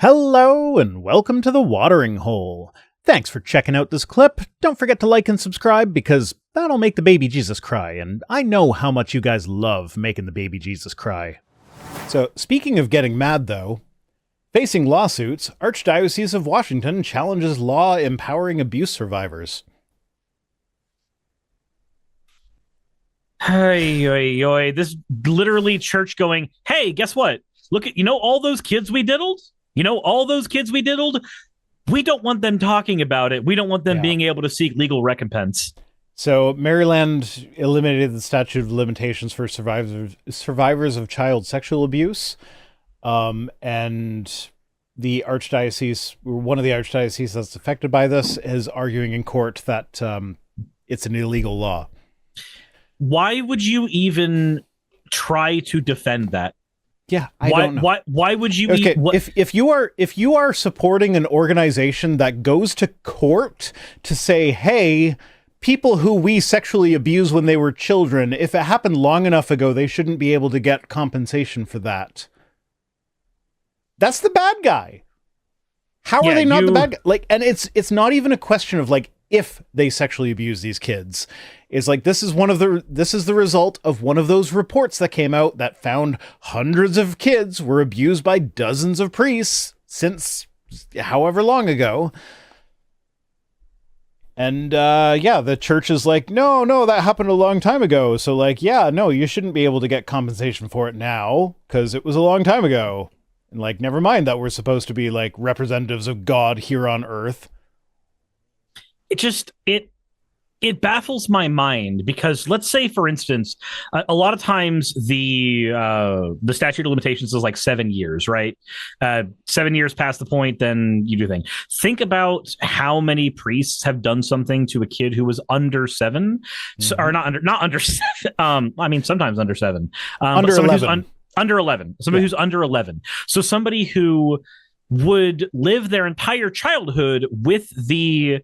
Hello and welcome to The Watering Hole. Thanks for checking out this clip. Don't forget to like and subscribe because that'll make the baby Jesus cry, and I know how much you guys love making the baby Jesus cry. So, speaking of getting mad though, facing lawsuits, Archdiocese of Washington challenges law empowering abuse survivors. Hey, this literally church going, hey, guess what? Look at, all those kids we diddled? All those kids we diddled? We don't want them talking about it. We don't want them being able to seek legal recompense. So Maryland eliminated the statute of limitations for survivors of child sexual abuse. And the archdiocese, one of the archdioceses that's affected by this, is arguing in court that it's an illegal law. Why would you even try to defend that? Yeah, I don't know. Why would you? Okay, if you are supporting an organization that goes to court to say, hey, people who we sexually abused when they were children, if it happened long enough ago, they shouldn't be able to get compensation for that. That's the bad guy. How are they not the bad guy? Like, and it's not even a question of like if they sexually abuse these kids. It's like this is the result of one of those reports that came out that found hundreds of kids were abused by dozens of priests since however long ago. And the church is like, no, that happened a long time ago. So like, no, you shouldn't be able to get compensation for it now because it was a long time ago. And like, never mind that we're supposed to be like representatives of God here on earth. It baffles my mind because let's say, for instance, a lot of times the statute of limitations is like 7 years, right? 7 years past the point, then you do thing. Think about how many priests have done something to a kid who was under 7, or not under 7. I mean, sometimes under 7. Under 11. Under 11. Somebody who's under 11. So somebody who would live their entire childhood with the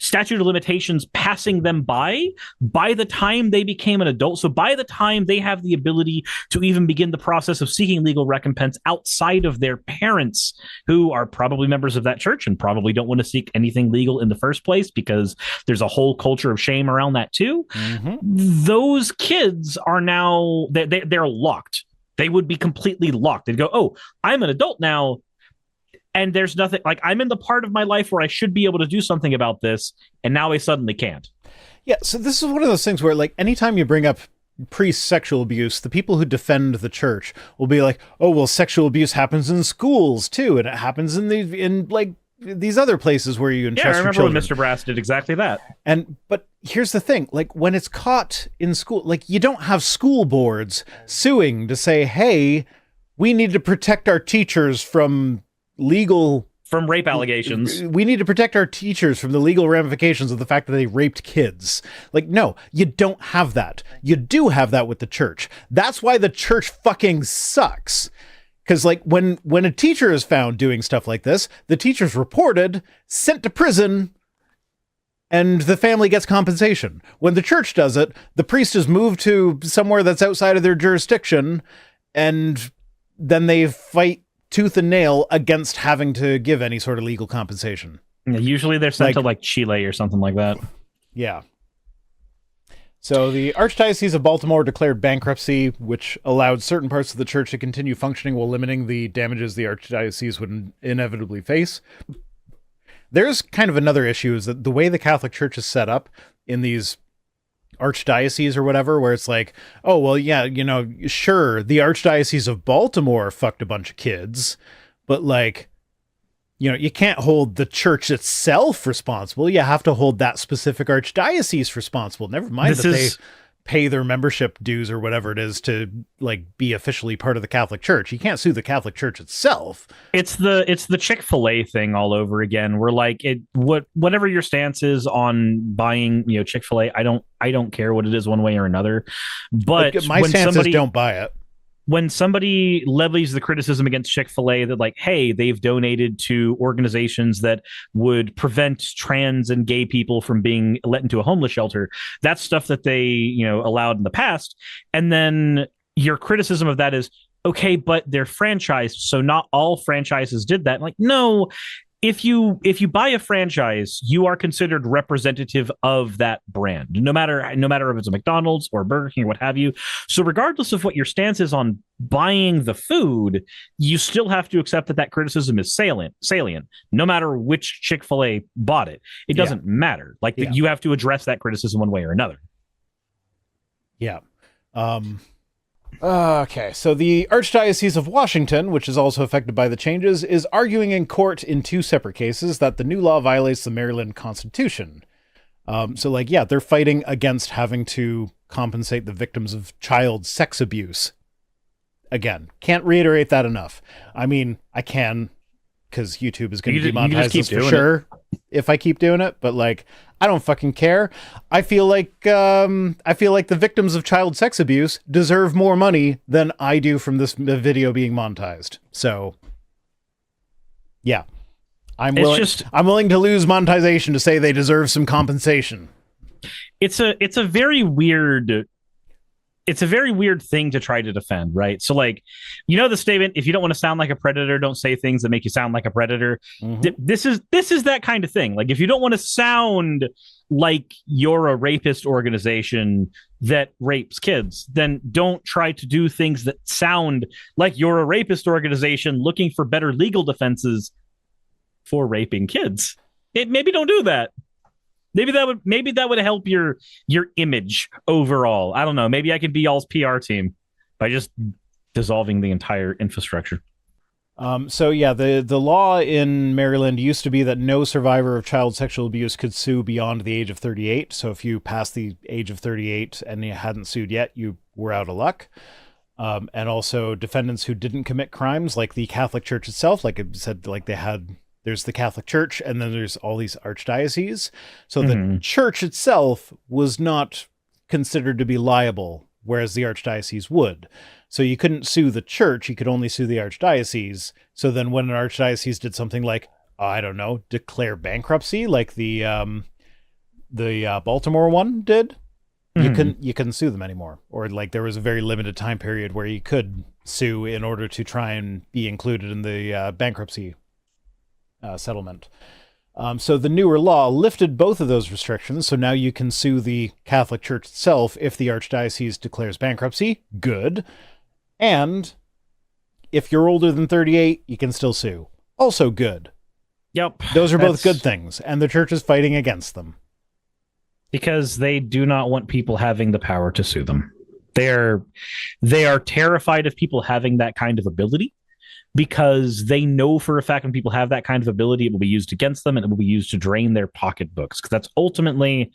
statute of limitations passing them by the time they became an adult. So by the time they have the ability to even begin the process of seeking legal recompense outside of their parents, who are probably members of that church and probably don't want to seek anything legal in the first place because there's a whole culture of shame around that too. Mm-hmm. Those kids are now, they're locked. They would be completely locked. They'd go, oh, I'm an adult now. And there's nothing, like, I'm in the part of my life where I should be able to do something about this, and now I suddenly can't. Yeah, so this is one of those things where, like, anytime you bring up priest sexual abuse, the people who defend the church will be like, oh, well, sexual abuse happens in schools, too, and it happens in these other places where you entrust your children. Yeah, I remember when Mr. Brass did exactly that. But here's the thing, like, when it's caught in school, like, you don't have school boards suing to say, hey, we need to protect our teachers from rape allegations. We need to protect our teachers from the legal ramifications of the fact that they raped kids. Like, no, you don't have that. You do have that with the church. That's why the church fucking sucks. Because, like, when a teacher is found doing stuff like this, the teacher's reported, sent to prison, and the family gets compensation. When the church does it, the priest is moved to somewhere that's outside of their jurisdiction, and then they fight tooth and nail against having to give any sort of legal compensation. Yeah, usually they're sent to like Chile or something like that. Yeah. So the Archdiocese of Baltimore declared bankruptcy, which allowed certain parts of the church to continue functioning while limiting the damages the Archdiocese would inevitably face. There's kind of another issue is that the way the Catholic Church is set up in these archdiocese or whatever, where it's like, oh, well, yeah, sure, the Archdiocese of Baltimore fucked a bunch of kids, but like, you can't hold the church itself responsible. You have to hold that specific archdiocese responsible. Never mind they pay their membership dues or whatever it is to like be officially part of the Catholic Church. You can't sue the Catholic Church itself. It's the Chick-fil-A thing all over again. We're like, whatever your stance is on buying, Chick-fil-A, I don't care what it is one way or another. But like, my stance is don't buy it. When somebody levies the criticism against Chick-fil-A that like, hey, they've donated to organizations that would prevent trans and gay people from being let into a homeless shelter, that's stuff that they, allowed in the past. And then your criticism of that is, okay, but they're franchised, so not all franchises did that. Like, no, if you buy a franchise, you are considered representative of that brand, no matter if it's a McDonald's or Burger King or what have you. So regardless of what your stance is on buying the food, you still have to accept that that criticism is salient, no matter which Chick-fil-A bought it. It doesn't matter. Like you have to address that criticism one way or another. Yeah. Okay, so the Archdiocese of Washington, which is also affected by the changes, is arguing in court in 2 separate cases that the new law violates the Maryland Constitution. They're fighting against having to compensate the victims of child sex abuse. Again, can't reiterate that enough. I mean, I can, because YouTube is going to demonetize this for sure if I keep doing it, but like, I don't fucking care. I feel like the victims of child sex abuse deserve more money than I do from this video being monetized. So, yeah, I'm willing to lose monetization to say they deserve some compensation. It's a very weird thing to try to defend, right? So, like, the statement, if you don't want to sound like a predator, don't say things that make you sound like a predator. Mm-hmm. This is that kind of thing. Like, if you don't want to sound like you're a rapist organization that rapes kids, then don't try to do things that sound like you're a rapist organization looking for better legal defenses for raping kids. Maybe don't do that. Maybe that would help your image overall. I don't know. Maybe I could be y'all's PR team by just dissolving the entire infrastructure. The law in Maryland used to be that no survivor of child sexual abuse could sue beyond the age of 38. So if you passed the age of 38 and you hadn't sued yet, you were out of luck. And also defendants who didn't commit crimes, like the Catholic Church itself, like it said, like there's the Catholic Church, and then there's all these archdioceses. So the church itself was not considered to be liable, whereas the archdiocese would. So you couldn't sue the church, you could only sue the archdiocese. So then when an archdiocese did something like, I don't know, declare bankruptcy, like the Baltimore one did, you couldn't sue them anymore. Or like there was a very limited time period where you could sue in order to try and be included in the bankruptcy settlement. So the newer law lifted both of those restrictions, so now you can sue the Catholic Church itself if the archdiocese declares bankruptcy. Good. And if you're older than 38, you can still sue. Also good. Yep. Those are both good things, and the church is fighting against them. Because they do not want people having the power to sue them. They are terrified of people having that kind of ability, because they know for a fact when people have that kind of ability, it will be used against them and it will be used to drain their pocketbooks. Because that's ultimately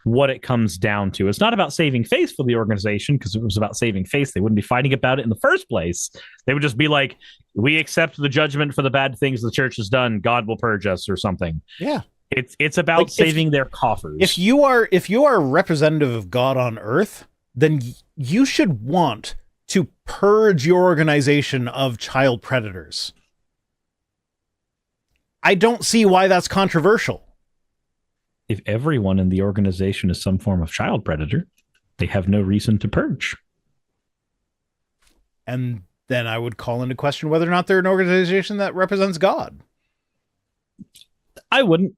what it comes down to. It's not about saving face for the organization, because if it was about saving face, they wouldn't be fighting about it in the first place. They would just be like, we accept the judgment for the bad things the church has done. God will purge us or something. Yeah. It's about like saving their coffers. If you are a representative of God on earth, then you should want to purge your organization of child predators. I don't see why that's controversial. If everyone in the organization is some form of child predator, they have no reason to purge. And then I would call into question whether or not they're an organization that represents God. I wouldn't,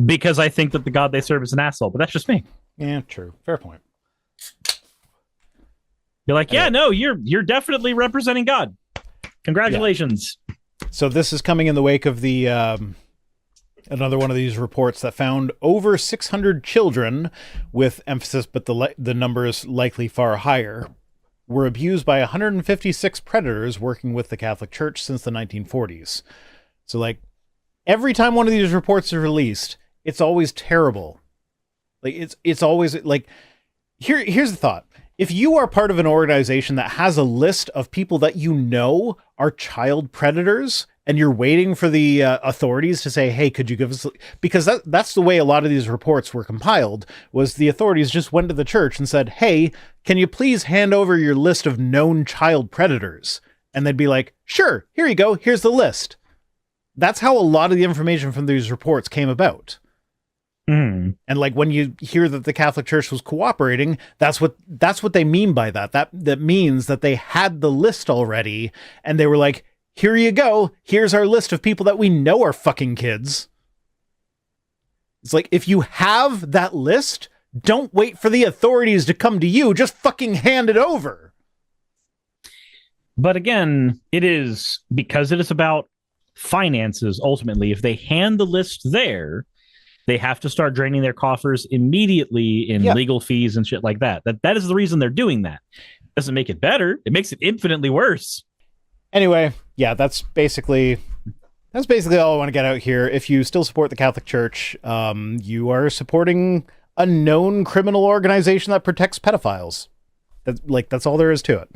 because I think that the God they serve is an asshole, but that's just me. Yeah, true. Fair point. You're like, yeah, no, you're definitely representing God. Congratulations. Yeah. So this is coming in the wake of the another one of these reports that found over 600 children, with emphasis, but the number is likely far higher, were abused by 156 predators working with the Catholic Church since the 1940s. So like every time one of these reports is released, it's always terrible. Like it's always like here's the thought. If you are part of an organization that has a list of people that you know are child predators, and you're waiting for the authorities to say, hey, could you give us... Because that's the way a lot of these reports were compiled, was the authorities just went to the church and said, hey, can you please hand over your list of known child predators? And they'd be like, sure, here you go, here's the list. That's how a lot of the information from these reports came about. Mm. And like when you hear that the Catholic Church was cooperating, that's what they mean by that. That means that they had the list already, and they were like, "Here you go. Here's our list of people that we know are fucking kids." It's like, if you have that list, don't wait for the authorities to come to you. Just fucking hand it over. But again, it is because it is about finances. Ultimately, if they hand the list there, they have to start draining their coffers immediately in legal fees and shit like that. That is the reason they're doing that. Doesn't make it better. It makes it infinitely worse. Anyway, yeah, that's basically all I want to get out here. If you still support the Catholic Church, you are supporting a known criminal organization that protects pedophiles. That's all there is to it.